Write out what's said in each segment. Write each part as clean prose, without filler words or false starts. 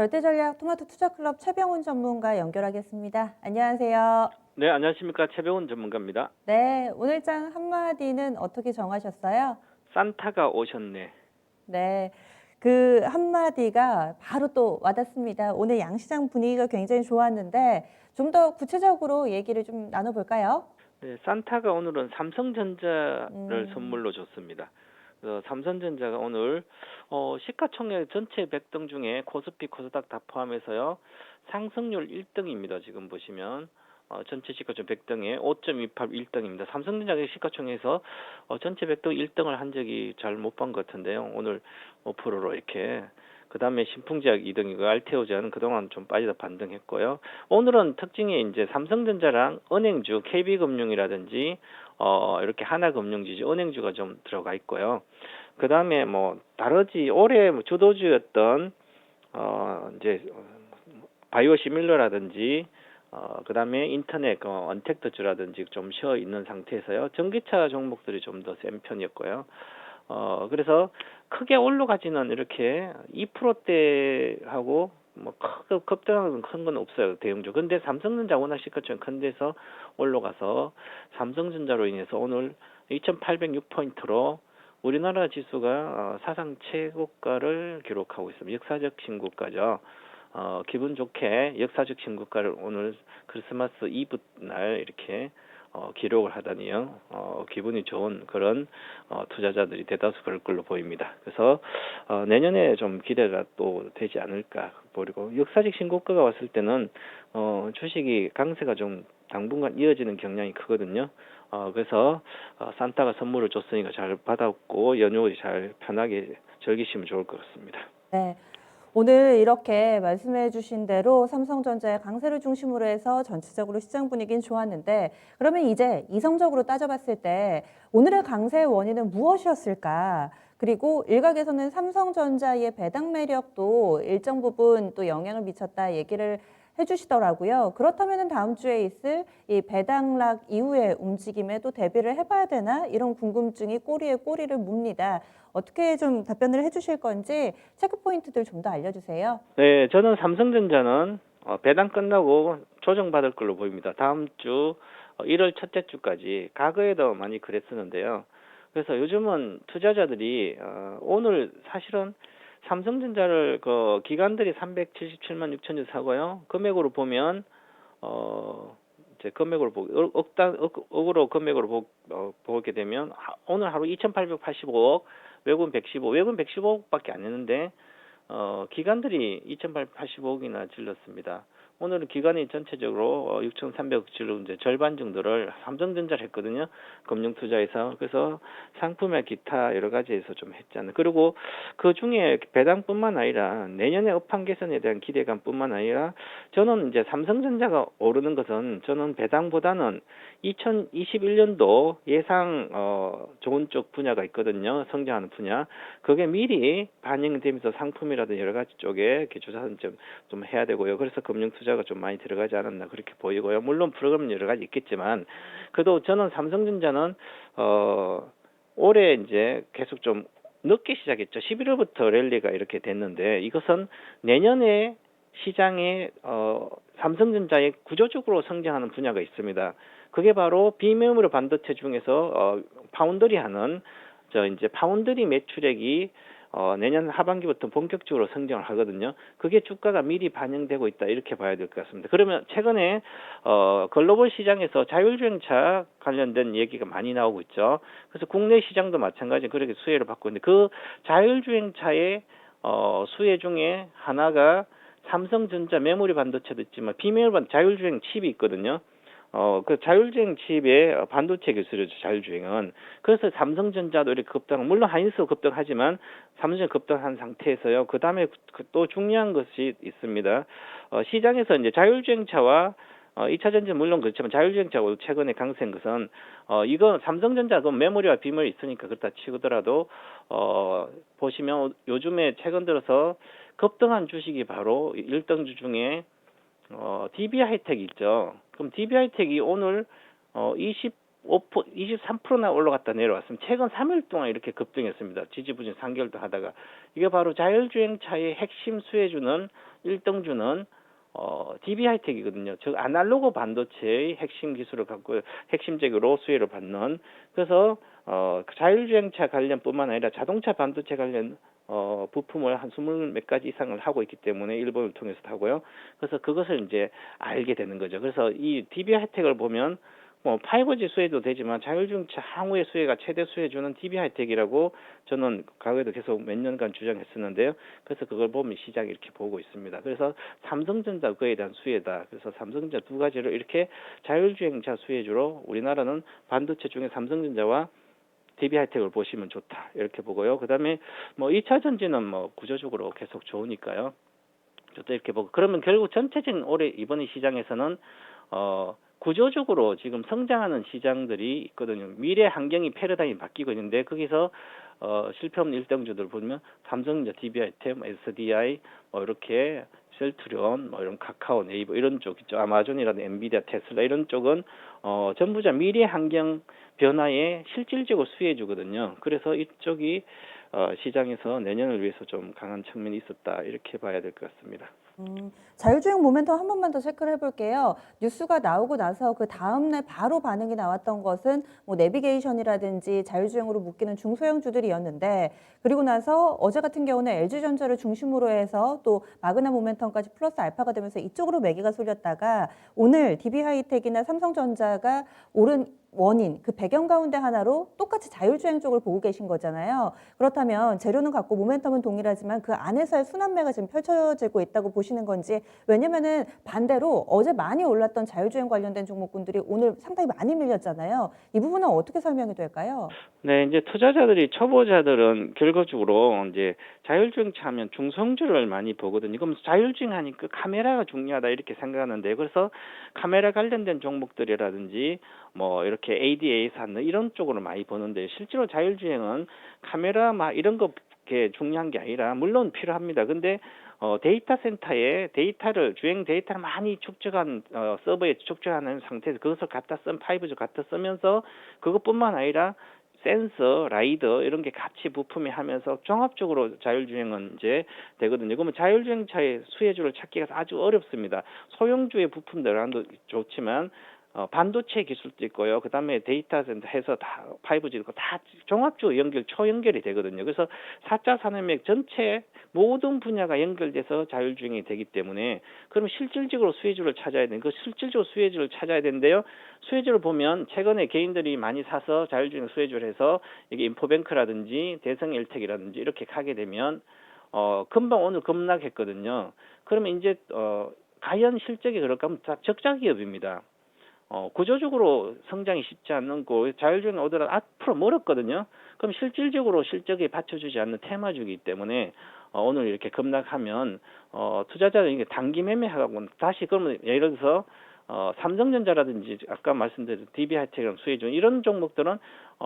절대전략 토마토 투자클럽 최병훈 전문가 연결하겠습니다. 안녕하세요. 네, 안녕하십니까. 최병훈 전문가입니다. 네, 오늘 장 한마디는 어떻게 정하셨어요? 산타가 오셨네. 네, 그 한마디가 바로 또 와닿습니다. 오늘 양시장 분위기가 굉장히 좋았는데 좀 더 구체적으로 얘기를 좀 나눠볼까요? 네, 산타가 오늘은 삼성전자를 음, 선물로 줬습니다. 삼성전자가 오늘 시가총액 전체 100등 중에 코스피, 코스닥 다 포함해서요. 상승률 1등입니다. 지금 보시면 전체 시가총 100등에 5.28 1등입니다. 삼성전자가 시가총액에서 전체 100등 1등을 한 적이 잘 못 본 것 같은데요. 오늘 5%로 이렇게 그 다음에 신풍제약 2등이고 알테오제는 그동안 좀 빠지다 반등했고요. 오늘은 특징이 이제 삼성전자랑 은행주, KB금융이라든지 이렇게 하나금융지주, 은행주가 좀 들어가 있고요. 그 다음에 뭐 다르지 올해 뭐 주도주였던 이제 바이오시밀러라든지 그다음에 인터넷 언택트주라든지 좀 쉬어 있는 상태에서요. 전기차 종목들이 좀 더 센 편이었고요. 그래서 크게 올라가지는 이렇게 2%대하고 뭐 크게 급등하는 큰 건 없어요. 대형주. 근데 삼성전자 워낙 시가총액 큰 데서 올라가서 삼성전자로 인해서 오늘 2806포인트로 우리나라 지수가 사상 최고가를 기록하고 있습니다. 역사적 신고가죠. 기분 좋게 역사적 신고가를 오늘 크리스마스 이브 날 이렇게 기록을 하다니요. 기분이 좋은 그런 투자자들이 대다수 그럴 걸로 보입니다. 그래서 내년에 좀 기대가 또 되지 않을까 보이고 역사적 신고가가 왔을 때는 주식이 강세가 좀 당분간 이어지는 경향이 크거든요. 그래서 산타가 선물을 줬으니까 잘 받았고 연휴 잘 편하게 즐기시면 좋을 것 같습니다. 네. 오늘 이렇게 말씀해 주신 대로 삼성전자의 강세를 중심으로 해서 전체적으로 시장 분위기는 좋았는데 그러면 이제 이성적으로 따져봤을 때 오늘의 강세의 원인은 무엇이었을까? 그리고 일각에서는 삼성전자의 배당 매력도 일정 부분 또 영향을 미쳤다 얘기를 해주시더라고요. 그렇다면 다음 주에 있을 이 배당락 이후의 움직임에 또 대비를 해봐야 되나? 이런 궁금증이 꼬리에 꼬리를 묻니다. 어떻게 좀 답변을 해주실 건지 체크 포인트들 좀 더 알려주세요. 네, 저는 삼성전자는 배당 끝나고 조정받을 걸로 보입니다. 다음 주 1월 첫째 주까지 과거에도 많이 그랬었는데요. 그래서 요즘은 투자자들이 오늘 사실은 삼성전자를 그 기관들이 377만 6천 주 사고요. 금액으로 보면 이제 금액으로 억으로 금액으로 보게 되면 오늘 하루 2,885억, 외국은 115, 외국은 115억밖에 안 했는데 기관들이 2,885억이나 질렀습니다. 오늘은 기관이 전체적으로 6,300억 질러 이제 절반 정도를 삼성전자를 했거든요. 금융투자에서. 그래서 상품의 기타 여러 가지에서 좀 했잖아요. 그리고 그 중에 배당뿐만 아니라 내년에 업황 개선에 대한 기대감뿐만 아니라 저는 이제 삼성전자가 오르는 것은 저는 배당보다는 2021년도 예상 좋은 쪽 분야가 있거든요. 성장하는 분야. 그게 미리 반영되면서 상품이라든지 여러 가지 쪽에 기초자산 좀 해야 되고요. 그래서 금융 투자가 좀 많이 들어가지 않았나 그렇게 보이고요. 물론 프로그램 여러 가지 있겠지만 그래도 저는 삼성전자는 올해 이제 계속 좀 늦게 시작했죠. 11월부터 랠리가 이렇게 됐는데 이것은 내년에 시장에 삼성전자의 구조적으로 성장하는 분야가 있습니다. 그게 바로 비메모리 반도체 중에서 파운드리 하는 이제 파운드리 매출액이 내년 하반기부터 본격적으로 성장을 하거든요. 그게 주가가 미리 반영되고 있다 이렇게 봐야 될 것 같습니다. 그러면 최근에 글로벌 시장에서 자율주행차 관련된 얘기가 많이 나오고 있죠. 그래서 국내 시장도 마찬가지 그렇게 수혜를 받고 있는데 그 자율주행차의 수혜 중에 하나가 삼성전자 메모리 반도체도 있지만 비메모리 자율주행 칩이 있거든요. 그 자율주행 칩의 반도체 기술이죠, 자율주행은. 그래서 삼성전자도 이렇게 물론 하이닉스도 급등하지만 삼성전자 급등한 상태에서요. 그 다음에 또 중요한 것이 있습니다. 시장에서 이제 자율주행차와 2차 전지 물론 그렇지만 자율주행차가 최근에 강세인 것은 이거 삼성전자도 메모리와 비밀이 있으니까 그렇다 치더라도 보시면 요즘에 최근 들어서 급등한 주식이 바로 1등주 중에 DB 하이텍 있죠. 그럼 DB 하이텍이 오늘 20 23%나 올라갔다 내려왔습니다. 최근 3일 동안 이렇게 급등했습니다. 지지부진 3개월도 하다가 이게 바로 자율주행차의 핵심 수혜주는 1등주는 DB 하이텍이거든요. 즉 아날로그 반도체의 핵심 기술을 갖고 핵심적으로 수혜를 받는 그래서 자율주행차 관련뿐만 아니라 자동차 반도체 관련 부품을 한 20몇 가지 이상을 하고 있기 때문에 일본을 통해서 하고요. 그래서 그것을 이제 알게 되는 거죠. 그래서 이 DB 하이텍을 보면 5G 수혜도 되지만 자율주행차 향후의 수혜가 최대 수혜주는 DB 하이텍이라고 저는 과거에도 계속 몇 년간 주장했었는데요. 그래서 그걸 보면 시장이 이렇게 보고 있습니다. 그래서 삼성전자 그에 대한 수혜다. 그래서 삼성전자 두 가지를 이렇게 자율주행차 수혜주로 우리나라는 반도체 중에 삼성전자와 DB 하이텍을 보시면 좋다. 이렇게 보고요. 그다음에 2차 전지는 구조적으로 계속 좋으니까요. 좋다 이렇게 보고 그러면 결국 전체적인 올해 이번 시장에서는 구조적으로 지금 성장하는 시장들이 있거든요. 미래 환경이 패러다임이 바뀌고 있는데 거기서 실패 없는 일등주들 보면 삼성전자, DB하이텍, SDI 이렇게 셀트리온, 이런 카카오, 네이버 이런 쪽 있죠. 아마존이라든 엔비디아, 테슬라 이런 쪽은 전부 다 미래 환경 변화에 실질적으로 수혜주거든요. 그래서 이쪽이 시장에서 내년을 위해서 좀 강한 측면이 있었다 이렇게 봐야 될 것 같습니다. 자율주행 모멘텀 한 번만 더 체크를 해볼게요. 뉴스가 나오고 나서 그 다음날 바로 반응이 나왔던 것은 내비게이션이라든지 자율주행으로 묶이는 중소형주들이었는데 그리고 나서 어제 같은 경우는 LG전자를 중심으로 해서 또 마그나 모멘텀까지 플러스 알파가 되면서 이쪽으로 매기가 쏠렸다가 오늘 DB하이텍이나 삼성전자가 오른 원인, 그 배경 가운데 하나로 똑같이 자율주행 쪽을 보고 계신 거잖아요. 그렇다면 재료는 같고 모멘텀은 동일하지만 그 안에서의 순환매가 지금 펼쳐지고 있다고 보시는 건지 왜냐면은 반대로 어제 많이 올랐던 자율주행 관련된 종목군들이 오늘 상당히 많이 밀렸잖아요. 이 부분은 어떻게 설명이 될까요? 네, 이제 투자자들이 초보자들은 결과적으로 이제 자율주행차 하면 중성주를 많이 보거든요. 그럼 자율주행 하니까 카메라가 중요하다 이렇게 생각하는데 그래서 카메라 관련된 종목들이라든지 이렇게 ADA 사는 이런 쪽으로 많이 보는데 실제로 자율주행은 카메라 이런 거 게 중요한 게 아니라 물론 필요합니다. 근데 데이터 센터에 주행 데이터를 많이 축적한 서버에 축적하는 상태에서 그것을 갖다 5G 갖다 쓰면서 그것뿐만 아니라 센서, 라이더 이런 게 같이 부품이 하면서 종합적으로 자율주행은 이제 되거든요. 그러면 자율주행차의 수혜주를 찾기가 아주 어렵습니다. 소형주의 부품들은 좋지만 반도체 기술도 있고요. 그다음에 데이터 센터 해서 다 5G 있고 다 종합적으로 초연결이 되거든요. 그래서 4차 산업혁명 전체 모든 분야가 연결돼서 자율주행이 되기 때문에 그럼 실질적으로 수혜주를 찾아야 되는 그 실질적으로 수혜주를 찾아야 되는데요. 수혜주를 보면 최근에 개인들이 많이 사서 자율주행 수혜주를 해서 이게 인포뱅크라든지 대성엘텍이라든지 이렇게 가게 되면 금방 오늘 급락했거든요. 그러면 이제 과연 실적이 그럴까 하면 다 적자 기업입니다. 구조적으로 성장이 쉽지 않는 거 자율주행 오더라도 앞으로 멀었거든요. 그럼 실질적으로 실적에 받쳐주지 않는 테마주기 때문에 오늘 이렇게 급락하면 투자자는 이게 단기 매매하고 다시 그러면 예를 들어서 삼성전자라든지 아까 말씀드린 DB하이텍이랑 수혜주 이런 종목들은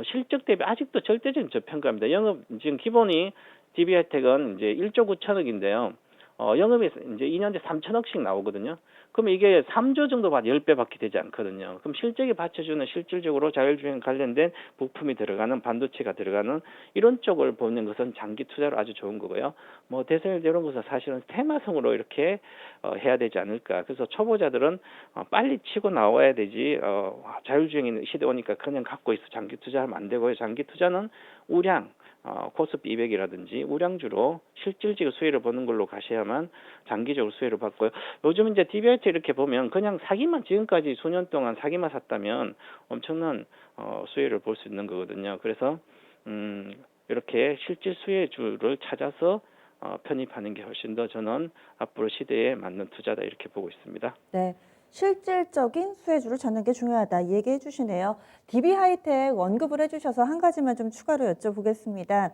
실적 대비 아직도 절대적인 저평가입니다. 영업 지금 기본이 DB하이텍은 이제 1조 9천억인데요. 영업이 이제 2년째 3천억씩 나오거든요. 그럼 이게 3조 정도 받 10배밖에 되지 않거든요. 그럼 실적이 받쳐주는 실질적으로 자율주행 관련된 부품이 들어가는 반도체가 들어가는 이런 쪽을 보는 것은 장기 투자로 아주 좋은 거고요. 대선일 이런 것은 사실은 테마성으로 이렇게 해야 되지 않을까. 그래서 초보자들은 빨리 치고 나와야 되지. 자율주행 시대 오니까 그냥 갖고 있어 장기 투자하면 안 되고요. 장기 투자는 우량 코스피 200이라든지 우량주로 실질적 수혜를 보는 걸로 가셔야만 장기적으로 수혜를 받고요. 요즘 이제 DB하이텍 이렇게 보면 그냥 사기만 지금까지 수년 동안 사기만 샀다면 엄청난 수혜를 볼 수 있는 거거든요. 그래서 이렇게 실질 수혜주를 찾아서 편입하는 게 훨씬 더 저는 앞으로 시대에 맞는 투자다 이렇게 보고 있습니다. 네. 실질적인 수혜주를 찾는 게 중요하다. 이 얘기해 주시네요. DB하이텍 언급을 해주셔서 한 가지만 좀 추가로 여쭤보겠습니다.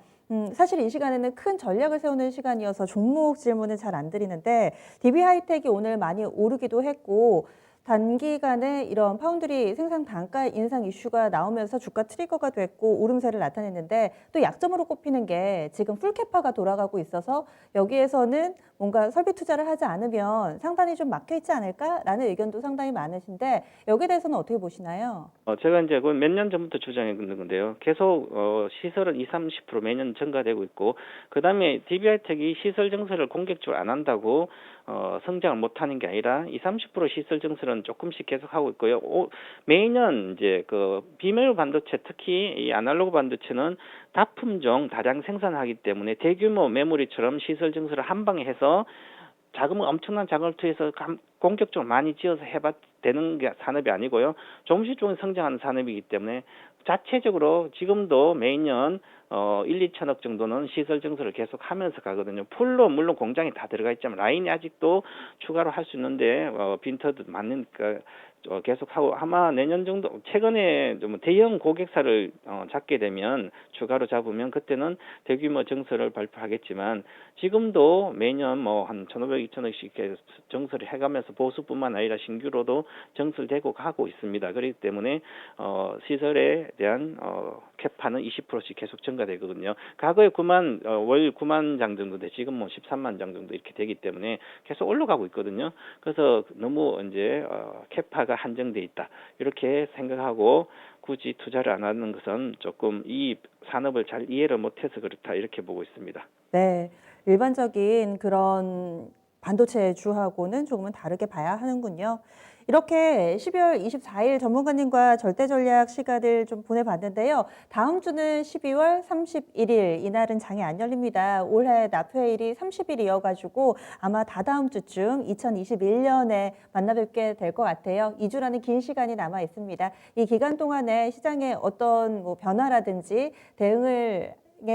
사실 이 시간에는 큰 전략을 세우는 시간이어서 종목 질문을 잘 안 드리는데 DB하이텍이 오늘 많이 오르기도 했고 단기간에 이런 파운드리 생산 단가 인상 이슈가 나오면서 주가 트리거가 됐고 오름세를 나타냈는데 또 약점으로 꼽히는 게 지금 풀캐파가 돌아가고 있어서 여기에서는 뭔가 설비 투자를 하지 않으면 상단이 좀 막혀 있지 않을까라는 의견도 상당히 많으신데 여기에 대해서는 어떻게 보시나요? 제가 이제 그 몇 년 전부터 주장해 있는 건데요. 계속 시설은 20-30% 매년 증가되고 있고, 그다음에 DBI텍이 시설 증설을 공격적으로 안 한다고 성장을 못 하는 게 아니라 20-30% 시설 증설은 조금씩 계속 하고 있고요. 매년 이제 그 비메모리 반도체, 특히 이 아날로그 반도체는 다품종 다량 생산하기 때문에 대규모 메모리처럼 시설 증설을 한 방에 해서 엄청난 자금을 투여해서 공격적으로 많이 지어서 해봐 되는 게 산업이 아니고요. 조금씩 성장하는 산업이기 때문에 자체적으로 지금도 매년 1-2천억 정도는 시설 증설을 계속 하면서 가거든요. 풀로 물론 공장이 다 들어가 있지만 라인이 아직도 추가로 할 수 있는데 빈터도 많으니까 계속 하고, 아마 내년 정도, 최근에 좀 대형 고객사를 잡게 되면 추가로 잡으면 그때는 대규모 증설을 발표하겠지만, 지금도 매년 뭐 한 1,500, 2,000억씩 증설을 해가면서 보수뿐만 아니라 신규로도 증설되고 가고 있습니다. 그렇기 때문에 시설에 대한 캐파는 20%씩 계속 증가되거든요. 과거에 월 9만 장 정도 돼 지금 뭐 13만 장 정도 이렇게 되기 때문에 계속 올라가고 있거든요. 그래서 너무 이제 캐파가 한정돼 있다 이렇게 생각하고 굳이 투자를 안 하는 것은 조금 이 산업을 잘 이해를 못해서 그렇다 이렇게 보고 있습니다. 네, 일반적인 그런 반도체 주하고는 조금은 다르게 봐야 하는군요. 이렇게 12월 24일 전문가님과 절대 전략 시간을 좀 보내봤는데요. 다음 주는 12월 31일, 이날은 장이 안 열립니다. 올해 납회일이 30일이어가지고 아마 다다음 주쯤 2021년에 만나 뵙게 될 것 같아요. 2주라는 긴 시간이 남아 있습니다. 이 기간 동안에 시장에 어떤 뭐 변화라든지 대응에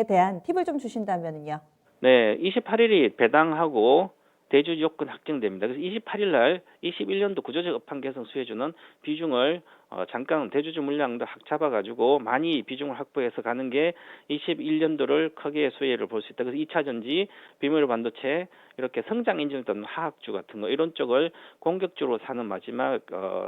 대한 팁을 좀 주신다면요. 네, 28일이 배당하고 대주 요건 확정됩니다. 그래서 28일 날 21년도 구조적 업황 개선 수혜주는 비중을 잠깐 대주주 물량도 확 잡아가지고 많이 비중을 확보해서 가는 게 21년도를 크게 수혜를 볼 수 있다. 그래서 2차 전지, 비메모리 반도체, 이렇게 성장 인증 또는 화학주 같은 거 이런 쪽을 공격적으로 사는 마지막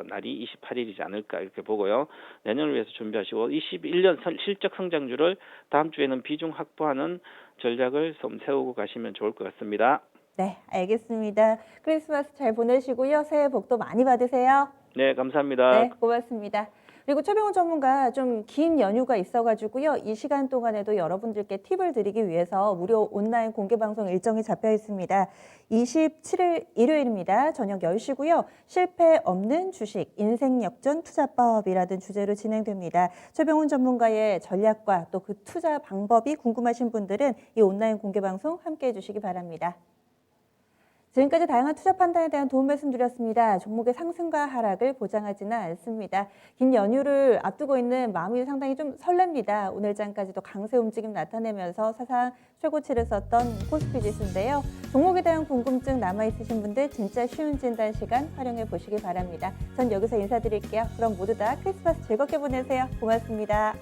날이 28일이지 않을까 이렇게 보고요. 내년을 위해서 준비하시고 21년 실적 성장주를 다음 주에는 비중 확보하는 전략을 좀 세우고 가시면 좋을 것 같습니다. 네, 알겠습니다. 크리스마스 잘 보내시고요. 새해 복도 많이 받으세요. 네, 감사합니다. 네, 고맙습니다. 그리고 최병훈 전문가 좀 긴 연휴가 있어가지고요. 이 시간 동안에도 여러분들께 팁을 드리기 위해서 무료 온라인 공개 방송 일정이 잡혀 있습니다. 27일 일요일입니다. 저녁 10시고요. 실패 없는 주식, 인생 역전 투자법이라는 주제로 진행됩니다. 최병훈 전문가의 전략과 또 그 투자 방법이 궁금하신 분들은 이 온라인 공개 방송 함께해 주시기 바랍니다. 지금까지 다양한 투자 판단에 대한 도움 말씀드렸습니다. 종목의 상승과 하락을 보장하지는 않습니다. 긴 연휴를 앞두고 있는 마음이 상당히 좀 설렙니다. 오늘장까지도 강세 움직임 나타내면서 사상 최고치를 썼던 코스피 지수인데요. 종목에 대한 궁금증 남아있으신 분들 진짜 쉬운 진단 시간 활용해 보시기 바랍니다. 전 여기서 인사드릴게요. 그럼 모두 다 크리스마스 즐겁게 보내세요. 고맙습니다.